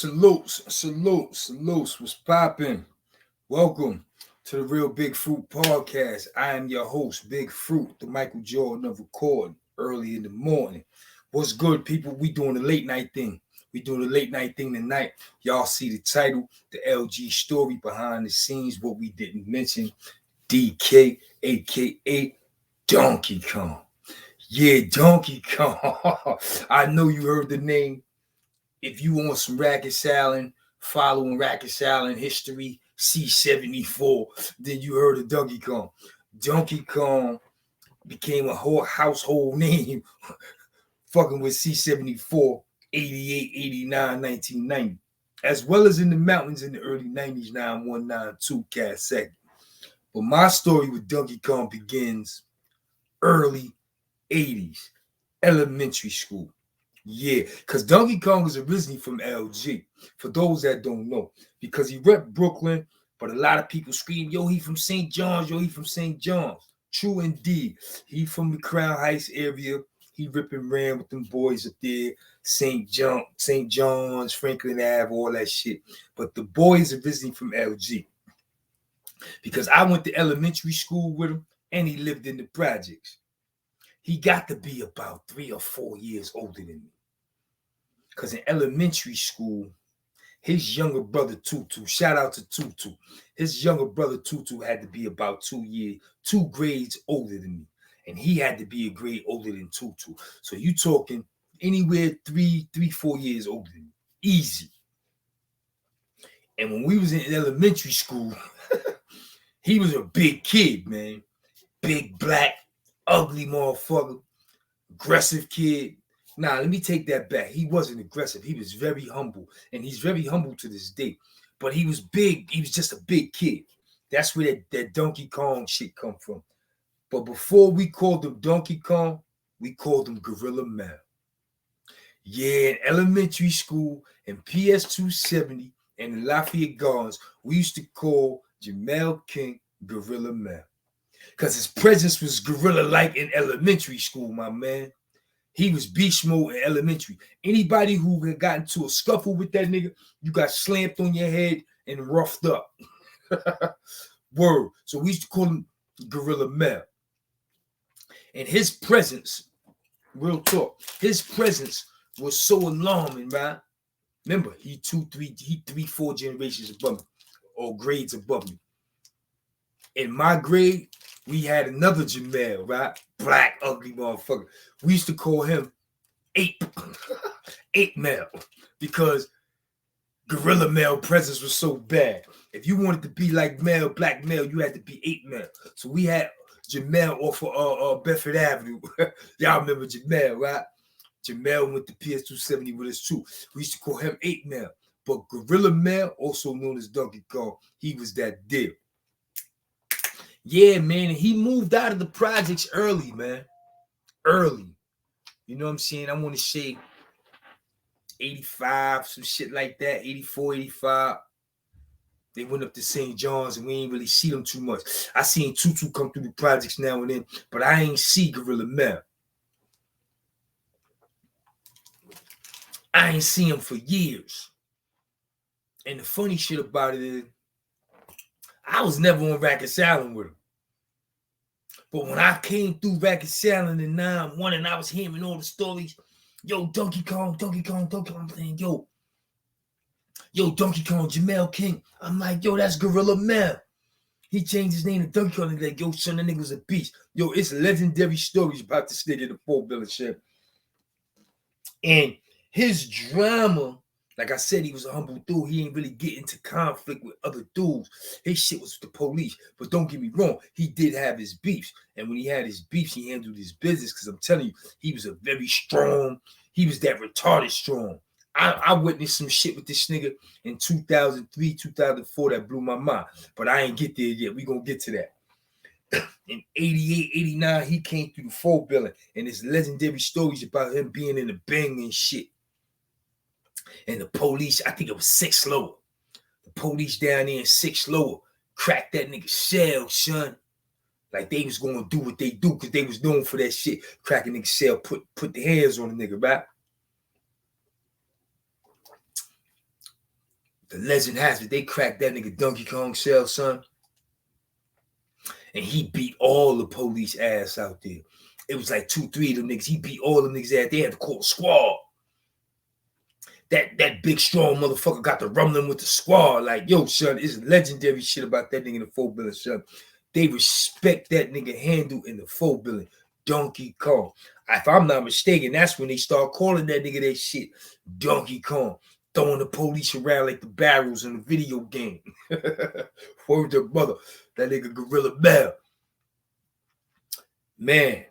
Salutes. What's poppin'? Welcome to the Real Big Fruit Podcast. I am your host, Big Fruit, the Michael Jordan of recording early in the morning. What's good, people? We doing the late night thing. We doing the late night thing tonight. Y'all see the title, the LG story behind the scenes, what we didn't mention. DK, aka Donkey Kong. Yeah, Donkey Kong. I know you heard the name. If you want some Rikers Island, following Rikers Island history, C74, then you heard of Donkey Kong. Donkey Kong became a whole household name fucking with C74, 88, 89, 1990, as well as in the mountains in the early 90s, 9192 cat second. But my story with Donkey Kong begins early 80s, elementary school. Yeah, because Donkey Kong was originally from LG, for those that don't know, because he rep Brooklyn, but a lot of people scream, yo, he from St. John's, yo, he from St. John's. True indeed. He from the Crown Heights area. He rip and ran with them boys up there, St. John's, Franklin Ave, all that shit. But the boys originally from LG, because I went to elementary school with him, and he lived in the projects. He got to be about 3 or 4 years older than me. Because in elementary school, his younger brother Tutu, shout out to Tutu, his younger brother Tutu had to be about 2 grades older than me. And he had to be a grade older than Tutu. So you talking anywhere 4 years older than me. Easy. And when we was in elementary school, he was a big kid, man. Big, black, ugly motherfucker, aggressive kid. Nah, let me take that back. He wasn't aggressive. He was very humble, and he's very humble to this day. But he was big. He was just a big kid. That's where that Donkey Kong shit come from. But before we called him Donkey Kong, we called him Gorilla Mel. Yeah, in elementary school, in PS 270, and in Lafayette Gardens, we used to call Jamel King Gorilla Mel. Because his presence was gorilla-like in elementary school, my man. He was beast mode in elementary. Anybody who had gotten into a scuffle with that nigga, you got slammed on your head and roughed up. Word. So we used to call him Gorilla Mel. And his presence, real talk, his presence was so alarming, right? Remember, he 3-4 generations above me, or grades above me. In my grade, we had another Jamel, right? Black, ugly motherfucker. We used to call him Ape. Ape Mel. Because Gorilla Mel presence was so bad. If you wanted to be like Mel, black Mel, you had to be Ape Mel. So we had Jamel off of Bedford Avenue. Y'all remember Jamel, right? Jamel went to PS 270 with us too. We used to call him Ape Mel. But Gorilla Mel, also known as Donkey Kong, he was that deal. Yeah, man, and he moved out of the projects early, man. Early. You know what I'm saying? I want to say 85, some shit like that, 84, 85. They went up to St. John's, and we ain't really see them too much. I seen Tutu come through the projects now and then, but I ain't see Gorilla Mel. I ain't seen him for years. And the funny shit about it is, I was never on Rikers Island with him. But when I came through Rikers Island in 9-1 and I was hearing all the stories, yo, Donkey Kong, I'm saying, yo, Donkey Kong, Jamel King. I'm like, yo, that's Gorilla Mel. He changed his name to Donkey Kong. And like, yo, son, that nigga was a beast. Yo, it's legendary stories about this nigga in the 4 ship. And his drama, like I said, he was a humble dude. He ain't really get into conflict with other dudes. His shit was with the police. But don't get me wrong, he did have his beefs. And when he had his beefs, he handled his business. Because I'm telling you, he was a very strong, he was that retarded strong. I witnessed some shit with this nigga in 2003, 2004 that blew my mind. But I ain't get there yet. We gonna get to that. In 88, 89, he came through the 4 billion. And there's legendary stories about him being in the bang and shit. And the police, I think it was 6 lower. The police down there in 6 lower cracked that nigga shell, son. Like they was gonna do what they do because they was known for that shit. Cracking nigga shell, put the hands on the nigga, right? The legend has it, they cracked that nigga Donkey Kong shell, son. And he beat all the police ass out there. It was like 2-3 of them niggas. He beat all them niggas ass. They had to call a squad. That big strong motherfucker got to rumbling with the squad. Like, yo, son, it's legendary shit about that nigga in the 4 billion, son. They respect that nigga handle in the 4 billion. Donkey Kong. If I'm not mistaken, that's when they start calling that nigga that shit. Donkey Kong. Throwing the police around like the barrels in the video game. Word to brother. That nigga Gorilla Bell. Man,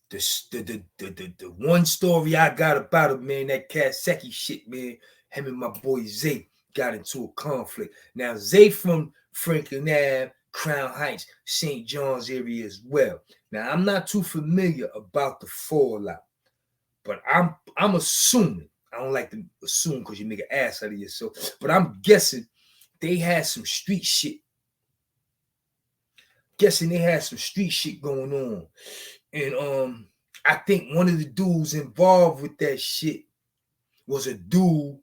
the one story I got about him, man, that Kaseki shit, man. Him and my boy Zay got into a conflict. Now, Zay from Franklin Ave, Crown Heights, St. John's area as well. Now, I'm not too familiar about the fallout, but I'm assuming, I don't like to assume because you make an ass out of yourself, but I'm guessing they had some street shit. Guessing they had some street shit going on. And I think one of the dudes involved with that shit was a dude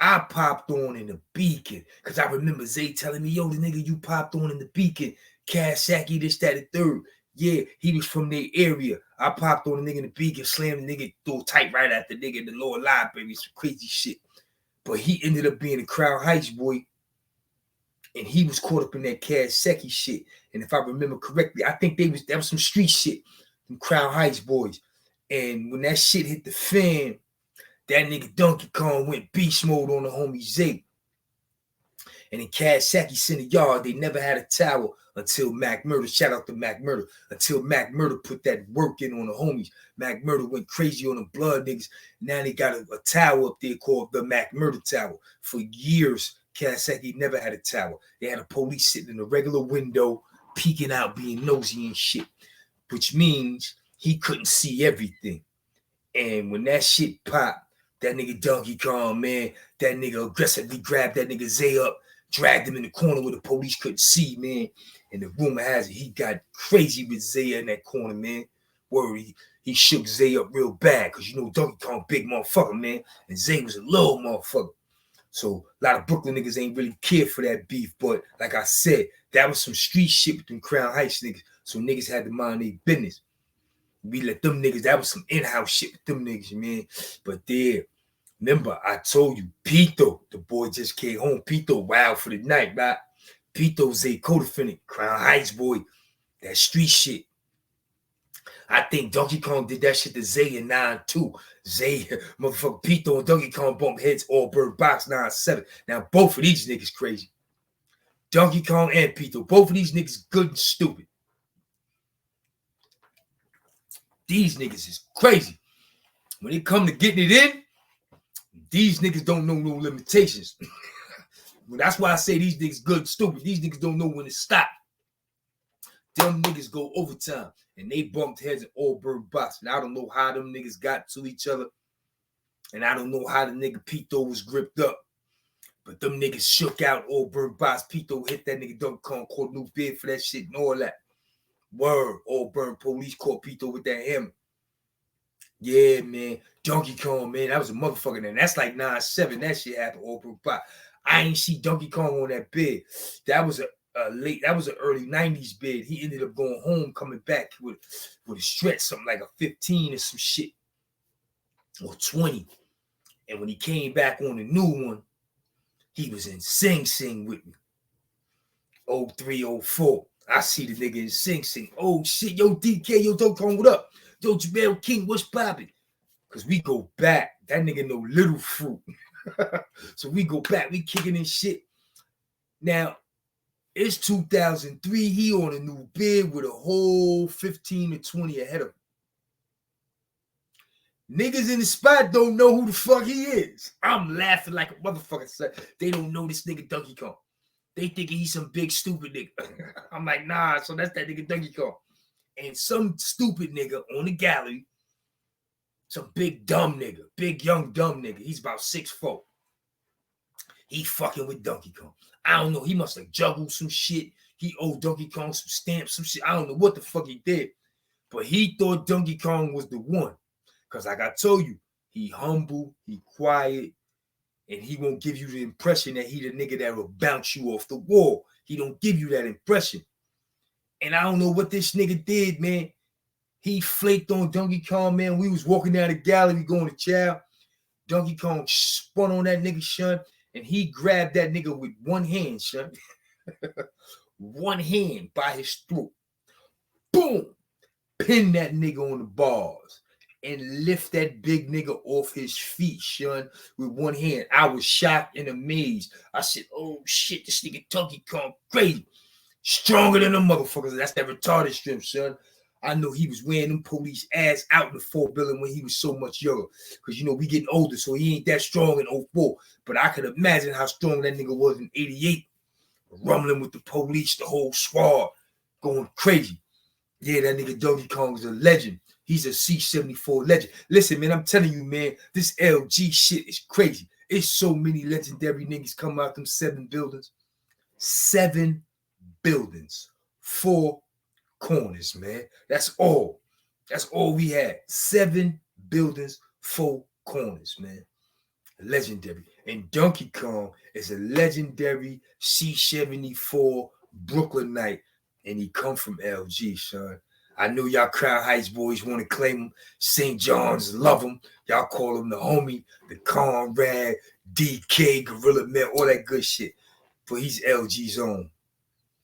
I popped on in the Beacon. Because I remember Zay telling me, yo, the nigga you popped on in the Beacon, Kaseki, this, that, and third. Yeah, he was from their area. I popped on the nigga in the Beacon, slammed the nigga, threw tight right at the nigga in the lower library, some crazy shit. But he ended up being a Crown Heights boy. And he was caught up in that Kaseki shit. And if I remember correctly, I think that was some street shit from Crown Heights boys. And when that shit hit the fan, that nigga Donkey Kong went beast mode on the homie Zay. And in Kaseki Center Yard, they never had a tower until Mac Murder. Shout out to Mac Murder. Until Mac Murder put that work in on the homies. Mac Murder went crazy on the blood niggas. Now they got a tower up there called the Mac Murder Tower. For years, Kaseki never had a tower. They had a police sitting in a regular window, peeking out, being nosy and shit. Which means he couldn't see everything. And when that shit popped, that nigga Donkey Kong, man, that nigga aggressively grabbed that nigga Zay up, dragged him in the corner where the police couldn't see, man. And the rumor has it, he got crazy with Zay in that corner, man. Word, he shook Zay up real bad, because you know Donkey Kong big motherfucker, man. And Zay was a little motherfucker. So a lot of Brooklyn niggas ain't really care for that beef. But like I said, that was some street shit with them Crown Heights niggas. So niggas had to mind their business. We let them niggas, that was some in-house shit with them niggas, man. But there, remember, I told you, Pito, the boy just came home. Pito, wild for the night, right? Pito Zay co-defendant, Crown Heights boy, that street shit. I think Donkey Kong did that shit to Zay in 9-2. Zay, motherfucker, Pito and Donkey Kong bumped heads all bird box 9-7. Now, both of these niggas crazy. Donkey Kong and Pito, both of these niggas good and stupid. These niggas is crazy. When it come to getting it in, these niggas don't know no limitations. That's why I say these niggas good and stupid. These niggas don't know when to stop. Them niggas go overtime. And they bumped heads in all bird box. And I don't know how them niggas got to each other. And I don't know how the nigga Pito was gripped up. But them niggas shook out all bird box. Pito hit that nigga Donkey Kong, caught new bid for that shit and all that. Word, all burn police caught Pito with that hammer. Yeah, man. Donkey Kong, man. That was a motherfucker. And that's like 9-7. That shit happened all bird box. I ain't see Donkey Kong on that bid. That was an early 90s bid. He ended up going home, coming back with a stretch, something like a 15 or some shit. Or 20. And when he came back on the new one, he was in Sing Sing with me. 03, 04. I see the nigga in Sing Sing. Oh shit, yo, DK, yo, Donkey Kong, what up? Yo, Jamel King, what's poppin'? Because we go back. That nigga know Little Fruit. So we go back, we kicking in shit. Now, it's 2003. He on a new bid with a whole 15 to 20 ahead of him. Niggas in the spot don't know who the fuck he is. I'm laughing like a motherfucker. Son. They don't know this nigga Donkey Kong. They thinking he's some big stupid nigga. I'm like, nah, so that's that nigga Donkey Kong. And some stupid nigga on the gallery, some big dumb nigga, big young dumb nigga. He's about 6'4". He fucking with Donkey Kong. I don't know. He must have juggled some shit. He owed Donkey Kong some stamps, some shit. I don't know what the fuck he did. But he thought Donkey Kong was the one. Because like I told you, he humble, he quiet. And he won't give you the impression that he the nigga that will bounce you off the wall. He don't give you that impression. And I don't know what this nigga did, man. He flaked on Donkey Kong, man. We was walking down the gallery going to chow. Donkey Kong spun on that nigga, son, and he grabbed that nigga with one hand, son. One hand by his throat. Boom! Pin that nigga on the bars and lift that big nigga off his feet, son, with one hand. I was shocked and amazed. I said, oh shit, this nigga Donkey Kong crazy. Stronger than the motherfuckers. That's that retarded strip, son. I know he was wearing them police ass out in the 4 building when he was so much younger. Because, you know, we getting older, so he ain't that strong in 04. But I could imagine how strong that nigga was in 88. Rumbling with the police, the whole squad, going crazy. Yeah, that nigga Donkey Kong is a legend. He's a C74 legend. Listen, man, I'm telling you, man, this LG shit is crazy. It's so many legendary niggas come out them 7 buildings. 7 buildings. 4 corners, man. That's all. That's all we had. 7 buildings, 4 corners, man. Legendary. And Donkey Kong is a legendary C74 Brooklynite. And he come from LG, son. I know y'all Crown Heights boys want to claim him. St. John's love him. Y'all call him the homie, the Conrad, DK, Gorilla Man, all that good shit. But he's LG's own.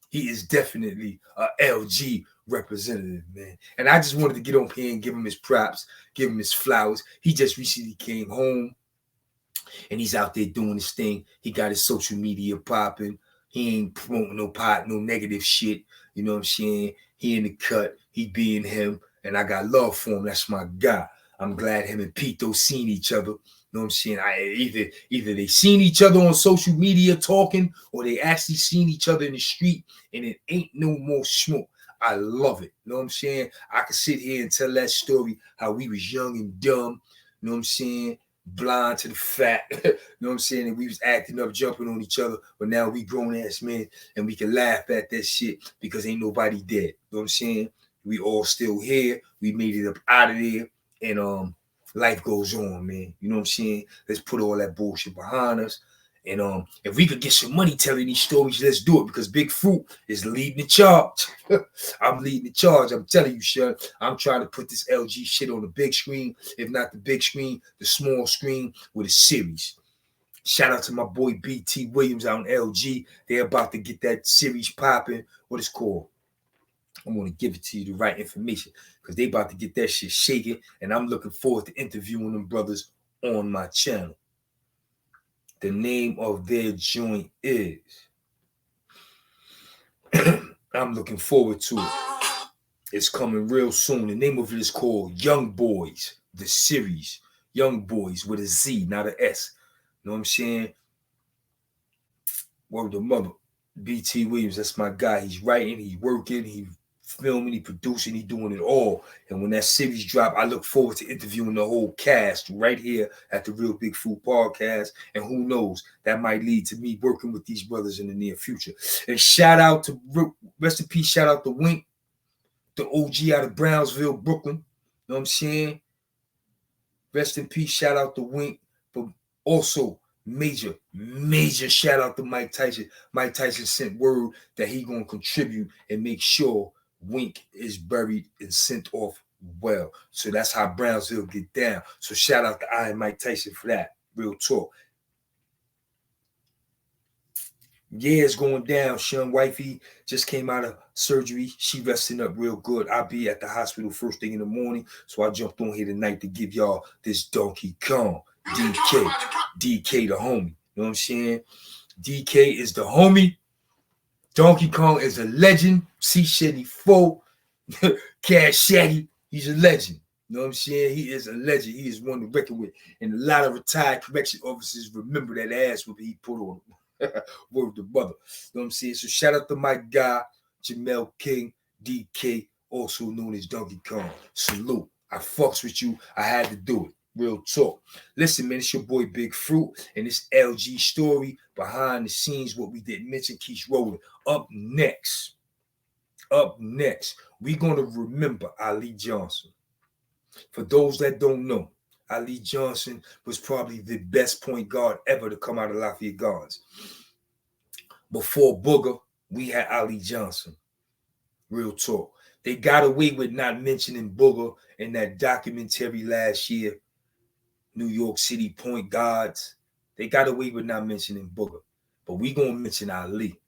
He is definitely a LG representative, man. And I just wanted to get on here and give him his props, give him his flowers. He just recently came home and he's out there doing his thing. He got his social media popping. He ain't promoting no pot, no negative shit. You know what I'm saying? He in the cut. He being him. And I got love for him. That's my guy. I'm glad him and Pito seen each other. You know what I'm saying? Either they seen each other on social media talking or they actually seen each other in the street and it ain't no more smoke. I love it. You know what I'm saying? I could sit here and tell that story how we was young and dumb. You know what I'm saying? Blind to the fact. You know what I'm saying? And we was acting up, jumping on each other. But now we grown ass men and we can laugh at that shit because ain't nobody dead. You know what I'm saying? We all still here. We made it up out of there. And life goes on, man. You know what I'm saying? Let's put all that bullshit behind us. And if we could get some money telling these stories, let's do it because Big Fruit is leading the charge. I'm leading the charge. I'm telling you, Sean. I'm trying to put this LG shit on the big screen. If not the big screen, the small screen with a series. Shout out to my boy BT Williams out in LG. They're about to get that series popping. What it's called? I'm going to give it to you the right information because they about to get that shit shaking. And I'm looking forward to interviewing them brothers on my channel. The name of their joint is, I'm looking forward to it. It's coming real soon. The name of it is called Young Boys, the series. Young Boys with a Z, not an S. You know what I'm saying? Word to mother. BT Williams, that's my guy. He's writing, he's working, he's filming, he's producing, he's doing it all. And when that series drop, I look forward to interviewing the whole cast right here at the Real Big Food Podcast. And who knows, that might lead to me working with these brothers in the near future. And shout out to, rest in peace, shout out to Wink, the OG out of Brownsville, Brooklyn. You know what I'm saying? Rest in peace, shout out to Wink. But also, major shout out to Mike Tyson. Mike Tyson sent word that he gonna contribute and make sure Wink is buried and sent off well. So that's how Brownsville get down. So shout out to I and Mike Tyson for that. Real talk. Yeah, it's going down. Sean Wifey just came out of surgery. She resting up real good. I'll be at the hospital first thing in the morning. So I jumped on here tonight to give y'all this Donkey Kong. DK the homie. You know what I'm saying? DK is the homie. Donkey Kong is a legend. C74. Cash Shaggy. He's a legend. You know what I'm saying? He is a legend. He is one to reckon with. And a lot of retired correction officers remember that ass what he put on him. Word to mother. You know what I'm saying? So shout out to my guy, Jamel King, DK, also known as Donkey Kong. Salute. I fucks with you. I had to do it. Real talk. Listen, man, it's your boy Big Fruit and this LG story behind the scenes. What we didn't mention keeps rolling. Up next, we're going to remember Ali Johnson. For those that don't know, Ali Johnson was probably the best point guard ever to come out of Lafayette Gardens. Before Booger, we had Ali Johnson. Real talk. They got away with not mentioning Booger in that documentary last year, New York City Point Guards. They got away with not mentioning Booger. But we going to mention Ali.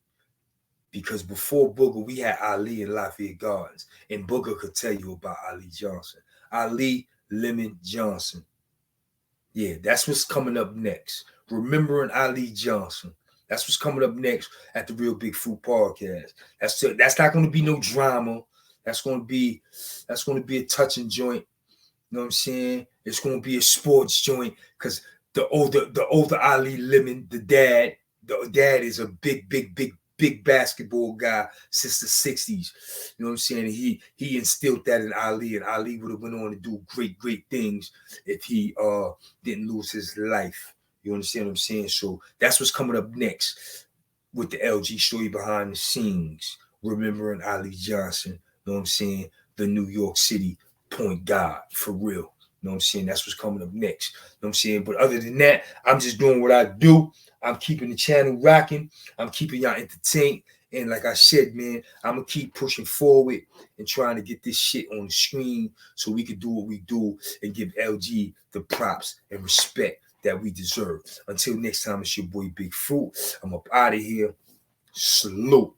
Because before Booger, we had Ali in Lafayette Gardens. And Booger could tell you about Ali Johnson. Ali Lemon Johnson. Yeah, that's what's coming up next. Remembering Ali Johnson. That's what's coming up next at the Real Big Fruit Podcast. That's not going to be no drama. That's going to be a touching joint. You know what I'm saying? It's going to be a sports joint because the older Ali Lemon, the dad is a big basketball guy since the 60s. You know what I'm saying? He instilled that in Ali, and Ali would have went on to do great things if he didn't lose his life. You understand what I'm saying? So that's what's coming up next with the LG story behind the scenes. Remembering Ali Johnson. You know what I'm saying? The New York City point guard, for real. You know what I'm saying? That's what's coming up next. You know what I'm saying? But other than that, I'm just doing what I do. I'm keeping the channel rocking. I'm keeping y'all entertained. And like I said, man, I'm going to keep pushing forward and trying to get this shit on the screen so we can do what we do and give LG the props and respect that we deserve. Until next time, it's your boy Big Fruit. I'm up out of here. Salute.